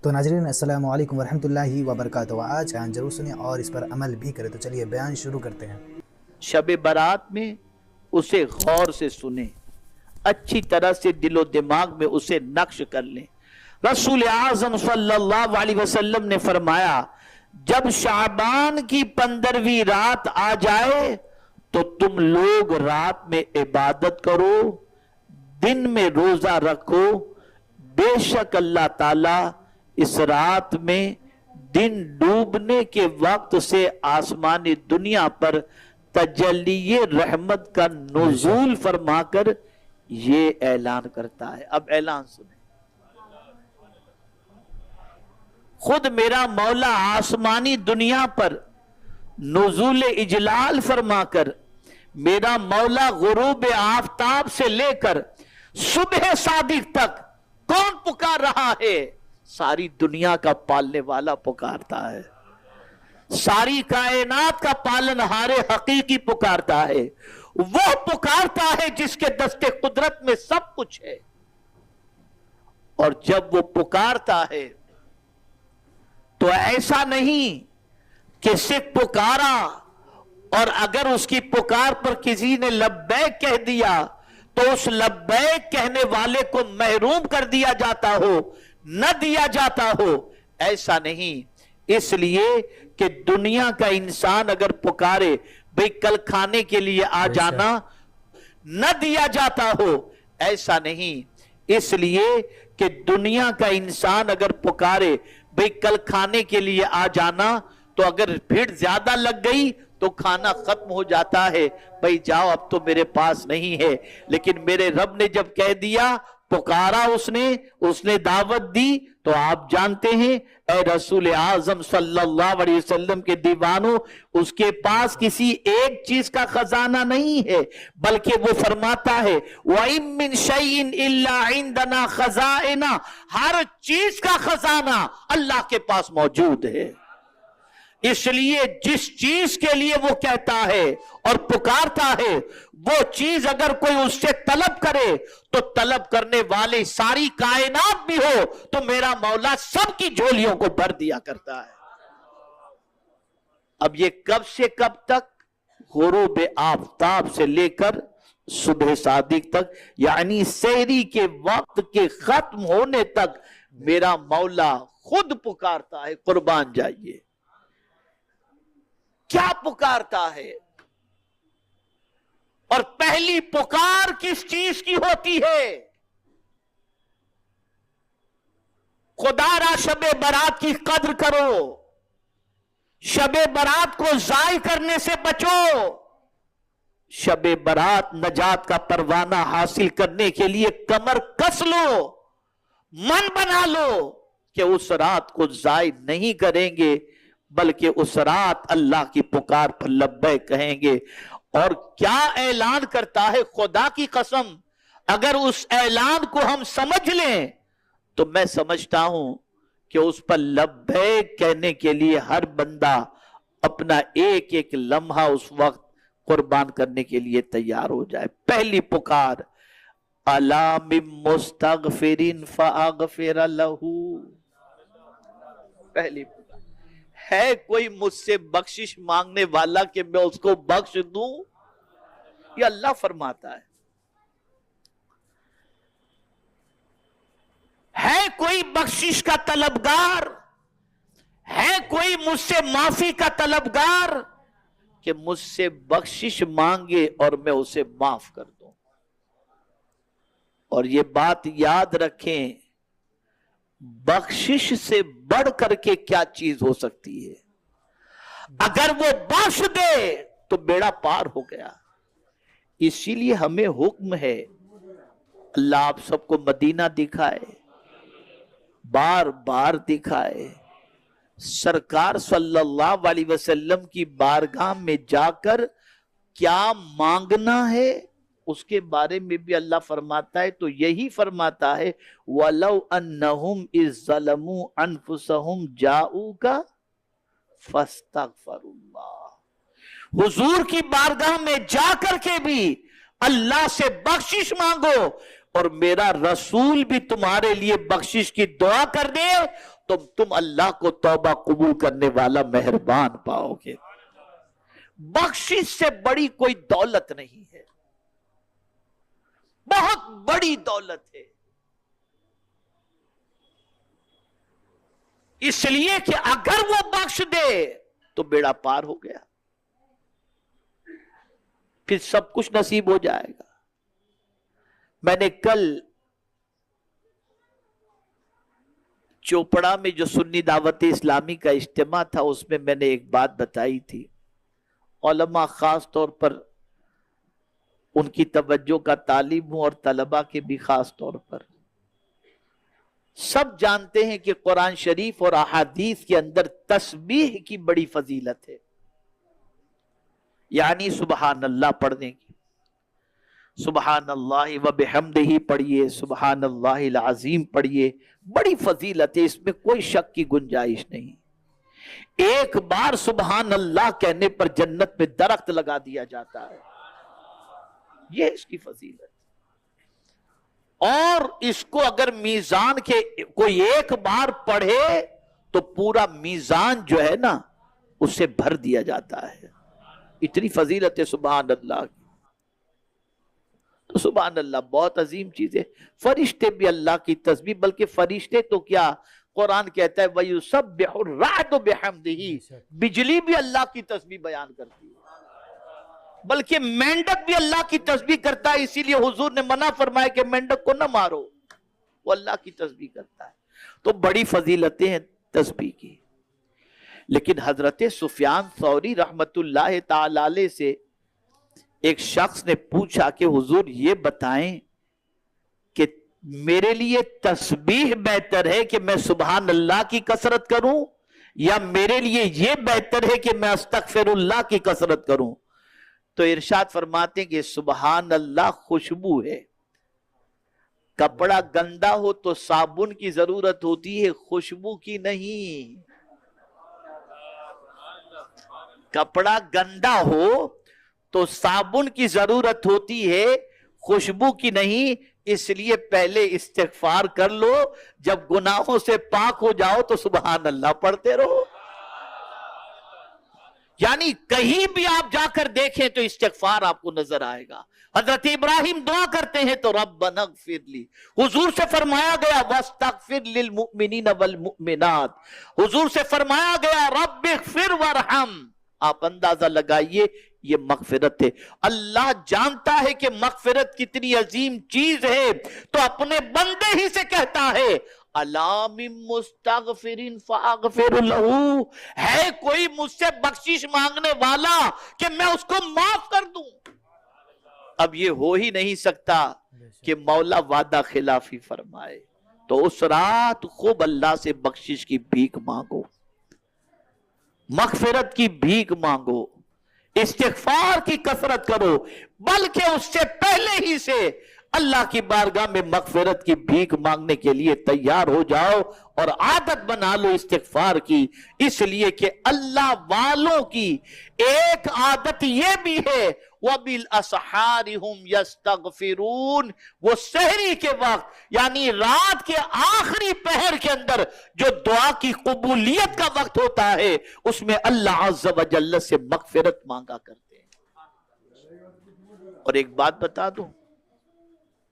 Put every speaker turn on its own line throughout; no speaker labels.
تو ناظرین السلام علیکم ورحمۃ اللہ وبرکاتہ۔ آج بیان ضرور سنیں اور اس پر عمل بھی کریں۔ تو چلیے بیان شروع کرتے ہیں۔
شب برات میں اسے غور سے سنیں، اچھی طرح سے دل و دماغ میں اسے نقش کر لیں۔ رسول اعظم صلی اللہ علیہ وسلم نے فرمایا، جب شعبان کی 15ویں رات آ جائے تو تم لوگ رات میں عبادت کرو، دن میں روزہ رکھو، بے شک اللہ تعالی اس رات میں دن ڈوبنے کے وقت سے آسمانی دنیا پر تجلی رحمت کا نزول فرما کر یہ اعلان کرتا ہے۔ اب اعلان سنیں، خود میرا مولا آسمانی دنیا پر نزول اجلال فرما کر، میرا مولا غروب آفتاب سے لے کر صبح صادق تک کون پکار رہا ہے؟ ساری دنیا کا پالنے والا پکارتا ہے، ساری کائنات کا پالنہار حقیقی پکارتا ہے، وہ پکارتا ہے جس کے دست قدرت میں سب کچھ ہے۔ اور جب وہ پکارتا ہے تو ایسا نہیں کہ صرف پکارا اور اگر اس کی پکار پر کسی نے لبیک کہہ دیا تو اس لبیک کہنے والے کو محروم کر دیا جاتا ہو، نہ دیا جاتا ہو، ایسا نہیں۔ اس لیے کہ دنیا کا انسان اگر پکارے بھئی کل کھانے کے لیے آ جانا، نہ دیا جاتا ہو، ایسا نہیں۔ اس لیے کہ دنیا کا انسان اگر پکارے بھئی کل کھانے کے لیے آ جانا، تو اگر بھیڑ زیادہ لگ گئی تو کھانا ختم ہو جاتا ہے، بھئی جاؤ اب تو میرے پاس نہیں ہے۔ لیکن میرے رب نے جب کہہ دیا، پکارا اس نے دعوت دی، تو آپ جانتے ہیں اے رسول اعظم صلی اللہ علیہ وسلم کے دیوانوں، اس کے پاس کسی ایک چیز کا خزانہ نہیں ہے، بلکہ وہ فرماتا ہے وَإِن مِّن شَيْءٍ إِلَّا عِندَنَا خَزَائِنُ، ہر چیز کا خزانہ اللہ کے پاس موجود ہے۔ اس لیے جس چیز کے لیے وہ کہتا ہے اور پکارتا ہے، وہ چیز اگر کوئی اس سے طلب کرے تو طلب کرنے والے ساری کائنات بھی ہو تو میرا مولا سب کی جھولیوں کو بھر دیا کرتا ہے۔ اب یہ کب سے کب تک؟ غروب آفتاب سے لے کر صبح صادق تک، یعنی سحری کے وقت کے ختم ہونے تک میرا مولا خود پکارتا ہے۔ قربان جائیے، کیا پکارتا ہے؟ اور پہلی پکار کس چیز کی ہوتی ہے؟ خدا را شب برات کی قدر کرو، شب برات کو ضائع کرنے سے بچو، شب برات نجات کا پروانہ حاصل کرنے کے لیے کمر کس لو، من بنا لو کہ اس رات کو ضائع نہیں کریں گے، بلکہ اس رات اللہ کی پکار پر لبیک کہیں گے۔ اور کیا اعلان کرتا ہے؟ خدا کی قسم اگر اس اعلان کو ہم سمجھ لیں تو میں سمجھتا ہوں کہ اس پر لبیک کہنے کے لیے ہر بندہ اپنا ایک ایک لمحہ اس وقت قربان کرنے کے لیے تیار ہو جائے۔ پہلی پکار، الا من مستغفر فاغفر له، پہلی پکار ہے کوئی مجھ سے بخشش مانگنے والا کہ میں اس کو بخش دوں؟ یہ اللہ فرماتا ہے کوئی بخشش کا طلبگار؟ ہے کوئی مجھ سے معافی کا طلبگار کہ مجھ سے بخشش مانگے اور میں اسے معاف کر دوں؟ اور یہ بات یاد رکھیں، بخشش سے بڑھ کر کے کیا چیز ہو سکتی ہے؟ اگر وہ بخش دے تو بیڑا پار ہو گیا۔ اسی لیے ہمیں حکم ہے، اللہ آپ سب کو مدینہ دکھائے، بار بار دکھائے، سرکار صلی اللہ علیہ وسلم کی بارگاہ میں جا کر کیا مانگنا ہے اس کے بارے میں بھی اللہ فرماتا ہے۔ تو یہی فرماتا ہے وَلَوْ أَنَّهُمْ إِذْ ظَلَمُوا أَنفُسَهُمْ جَاءُوكَ فَاسْتَغْفَرُوا اللَّهَ، حضور کی بارگاہ میں جا کر کے بھی اللہ سے بخشش مانگو، اور میرا رسول بھی تمہارے لیے بخشش کی دعا کر دے تو تم اللہ کو توبہ قبول کرنے والا مہربان پاؤ گے. بخشش سے بڑی کوئی دولت نہیں ہے، بہت بڑی دولت ہے. اس لیے کہ اگر وہ بخش دے تو بیڑا پار ہو گیا، پھر سب کچھ نصیب ہو جائے گا. میں نے کل چوپڑا میں جو سنی دعوت اسلامی کا اجتماع تھا اس میں نے ایک بات بتائی تھی. علماء خاص طور پر ان کی توجہ کا طالب ہوں اور طلباء کے بھی خاص طور پر. سب جانتے ہیں کہ قرآن شریف اور احادیث کے اندر تسبیح کی بڑی فضیلت ہے، یعنی سبحان اللہ پڑھنے کی. سبحان اللہ و بحمدہ پڑھیے، سبحان اللہ العظیم پڑھیے، بڑی فضیلت ہے، اس میں کوئی شک کی گنجائش نہیں. ایک بار سبحان اللہ کہنے پر جنت میں درخت لگا دیا جاتا ہے، یہ اس کی فضیلت. اور اس کو اگر میزان کے کوئی ایک بار پڑھے تو پورا میزان جو ہے نا اسے بھر دیا جاتا ہے، اتنی فضیلت ہے سبحان اللہ کی. تو سبحان اللہ بہت عظیم چیز ہے. فرشتے بھی اللہ کی تسبیح، بلکہ فرشتے تو کیا، قرآن کہتا ہے وَيُسَبِّحُ الرَّعْدُ بِحَمْدِهِ، بجلی بھی اللہ کی تسبیح بیان کرتی ہے، بلکہ مینڈک بھی اللہ کی تسبیح کرتا ہے. اسی لیے حضور نے منع فرمایا کہ مینڈک کو نہ مارو، وہ اللہ کی تسبیح کرتا ہے. تو بڑی فضیلتیں ہیں تسبیح کی. لیکن حضرت سفیان ثوری رحمت اللہ تعالی علیہ سے ایک شخص نے پوچھا کہ حضور یہ بتائیں کہ میرے لیے تسبیح بہتر ہے کہ میں سبحان اللہ کی کثرت کروں یا میرے لیے یہ بہتر ہے کہ میں استغفر اللہ کی کثرت کروں؟ تو ارشاد فرماتے ہیں کہ سبحان اللہ خوشبو ہے، کپڑا گندا ہو تو صابن کی ضرورت ہوتی ہے، خوشبو کی نہیں. کپڑا گندا ہو تو صابن کی ضرورت ہوتی ہے، خوشبو کی نہیں. اس لیے پہلے استغفار کر لو، جب گناہوں سے پاک ہو جاؤ تو سبحان اللہ پڑھتے رہو. یعنی کہیں بھی آپ جا کر دیکھیں تو استغفار آپ کو نظر آئے گا. حضرت ابراہیم دعا کرتے ہیں تو ربنا اغفر لی، حضور سے فرمایا گیا واستغفر للمؤمنین والمؤمنات، حضور سے فرمایا گیا رب اغفر وارحم. آپ اندازہ لگائیے یہ مغفرت ہے. اللہ جانتا ہے کہ مغفرت کتنی عظیم چیز ہے تو اپنے بندے ہی سے کہتا ہے الا من مستغفر فاغفر له، ہے کوئی مجھ سے بخشش مانگنے والا کہ میں اس کو معاف کر دوں؟ اب یہ ہو ہی نہیں سکتا کہ مولا وعدہ خلافی فرمائے. تو اس رات خوب اللہ سے بخشش کی بھیک مانگو، مغفرت کی بھیک مانگو، استغفار کی کثرت کرو، بلکہ اس سے پہلے ہی سے اللہ کی بارگاہ میں مغفرت کی بھیک مانگنے کے لیے تیار ہو جاؤ اور عادت بنا لو استغفار کی. اس لیے کہ اللہ والوں کی ایک عادت یہ بھی ہے وَبِالْأَسْحَارِ هُمْ يَسْتَغْفِرُونَ، وہ سحری کے وقت یعنی رات کے آخری پہر کے اندر جو دعا کی قبولیت کا وقت ہوتا ہے اس میں اللہ عز و جل سے مغفرت مانگا کرتے ہیں. اور ایک بات بتا دوں،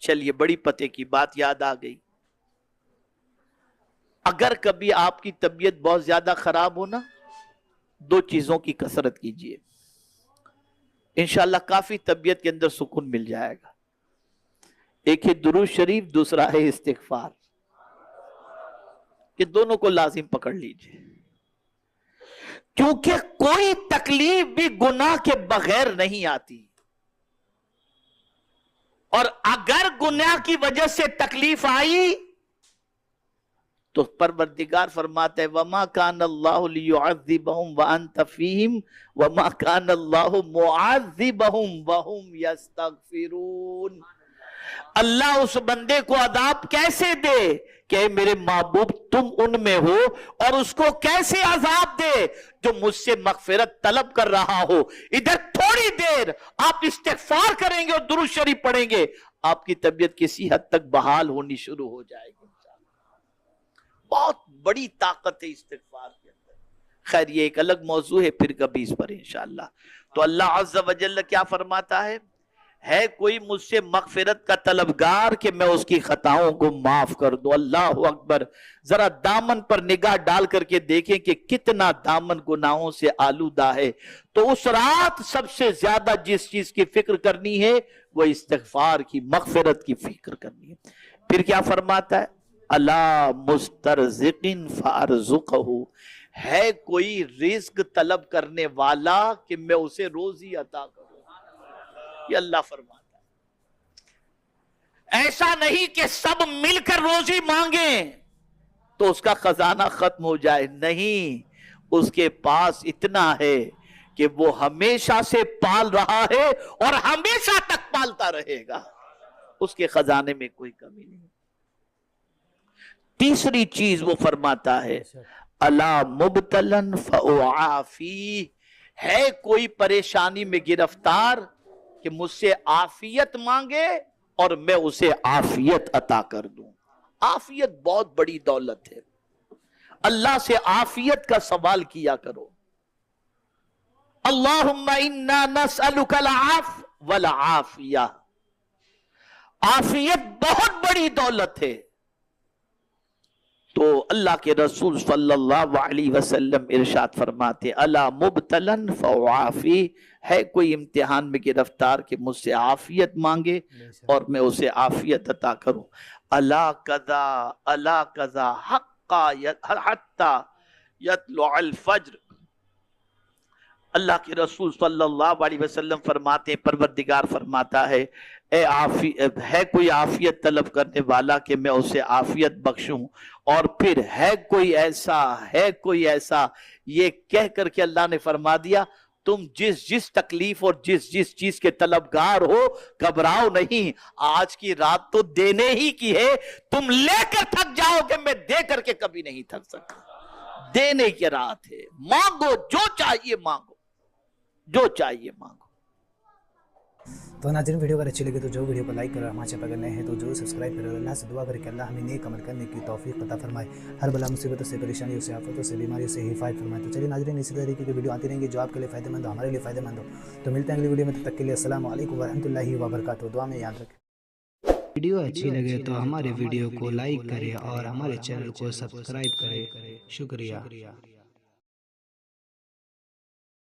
چلیے بڑی پتے کی بات یاد آ گئی. اگر کبھی آپ کی طبیعت بہت زیادہ خراب ہو نا، دو چیزوں کی کثرت کیجئے، انشاءاللہ کافی طبیعت کے اندر سکون مل جائے گا. ایک ہے درود شریف، دوسرا ہے استغفار. کہ دونوں کو لازم پکڑ لیجئے، کیونکہ کوئی تکلیف بھی گناہ کے بغیر نہیں آتی، اور اگر گناہ کی وجہ سے تکلیف آئی تو پروردگار فرماتا ہے وَمَا كَانَ اللَّهُ لِيُعَذِّبَهُمْ وَأَنْتَ فِيهِمْ وَمَا كَانَ اللَّهُ مُعَذِّبَهُمْ وَهُمْ يَسْتَغْفِرُونَ. اللہ اس بندے کو عذاب کیسے دے کہ میرے محبوب تم ان میں ہو، اور اس کو کیسے عذاب دے جو مجھ سے مغفرت طلب کر رہا ہو. ادھر تھوڑی دیر آپ استغفار کریں گے اور درود شریف پڑھیں گے، آپ کی طبیعت کسی حد تک بحال ہونی شروع ہو جائے گی انشاءاللہ۔ بہت بڑی طاقت ہے استغفار کے اندر۔ خیر یہ ایک الگ موضوع ہے، پھر کبھی اس پر انشاءاللہ۔ تو اللہ عز و جل کیا فرماتا ہے کوئی مجھ سے مغفرت کا طلبگار کہ میں اس کی خطاؤں کو معاف کر دوں۔ اللہ اکبر۔ ذرا دامن پر نگاہ ڈال کر کے دیکھیں کہ کتنا دامن گناہوں سے آلودہ ہے۔ تو اس رات سب سے زیادہ جس چیز کی فکر کرنی ہے وہ استغفار کی، مغفرت کی فکر کرنی ہے۔ پھر کیا فرماتا ہے؟ الا مسترزق فارزقہ، ہے کوئی رزق طلب کرنے والا کہ میں اسے روزی عطا کروں۔ یہ اللہ فرماتا ہے۔ ایسا نہیں کہ سب مل کر روزی مانگیں تو اس کا خزانہ ختم ہو جائے، نہیں، اس کے پاس اتنا ہے کہ وہ ہمیشہ سے پال رہا ہے اور ہمیشہ تک پالتا رہے گا، اس کے خزانے میں کوئی کمی نہیں۔ تیسری چیز وہ فرماتا ہے الا مبتلن فاعافی، ہے کوئی پریشانی میں گرفتار کہ مجھ سے عافیت مانگے اور میں اسے عافیت عطا کر دوں۔ عافیت بہت بڑی دولت ہے، اللہ سے عافیت کا سوال کیا کرو۔ اللہم انا نسألک العفو والعافیہ، عافیت بہت بڑی دولت ہے۔ تو اللہ کے رسول صلی اللہ علیہ وسلم ارشاد فرماتے الا مبتلن فاعافی، ہے کوئی امتحان میں گرفتار کہ مجھ سے عافیت مانگے اور میں اسے عافیت عطا کروں۔ الا قضا حتی یطلع الفجر، اللہ کے رسول صلی اللہ علیہ وسلم فرماتے ہیں، پروردگار فرماتا ہے ہے کوئی عافیت طلب کرنے والا کہ میں اسے عافیت بخشوں، اور پھر ہے کوئی ایسا، یہ کہہ کر کے اللہ نے فرما دیا تم جس تکلیف اور جس چیز کے طلبگار ہو گھبراؤ نہیں، آج کی رات تو دینے ہی کی ہے، تم لے کر تھک جاؤ گے، میں دے کر کے کبھی نہیں تھک سکتا۔ دینے کی رات ہے، مانگو جو چاہیے مانگو، جو چاہیے مانگو۔
تو ناظرین ویڈیو اگر اچھی لگے تو جو ویڈیو کو لائک کرو، ہمارے چینل پر اگر نئے ہیں تو ضرور سبسکرائب کرو۔ اللہ سے دعا کرے کہ اللہ ہمیں نیک عمل کرنے کی توفیق عطا فرمائے، ہر بلا مصیبتوں سے، پریشانیوں سے، آفتوں سے، بیماریوں سے حفاظت فرمائے۔ تو چلیے ناظرین اسی طریقے کی ویڈیو آتی رہیں گی جو آپ کے لیے فائدہ مند ہو، ہمارے لیے فائدہ مند ہو۔ تو ملتے ہیں اگلی ویڈیو میں، تب تک کے لیے السلام علیکم ورحمۃ اللہ وبرکاتہ، دعا میں یاد رکھیں۔ ویڈیو اچھی لگے تو ہمارے ویڈیو کو لائک کریں اور ہمارے چینل کو سبسکرائب کریں۔ شکریہ۔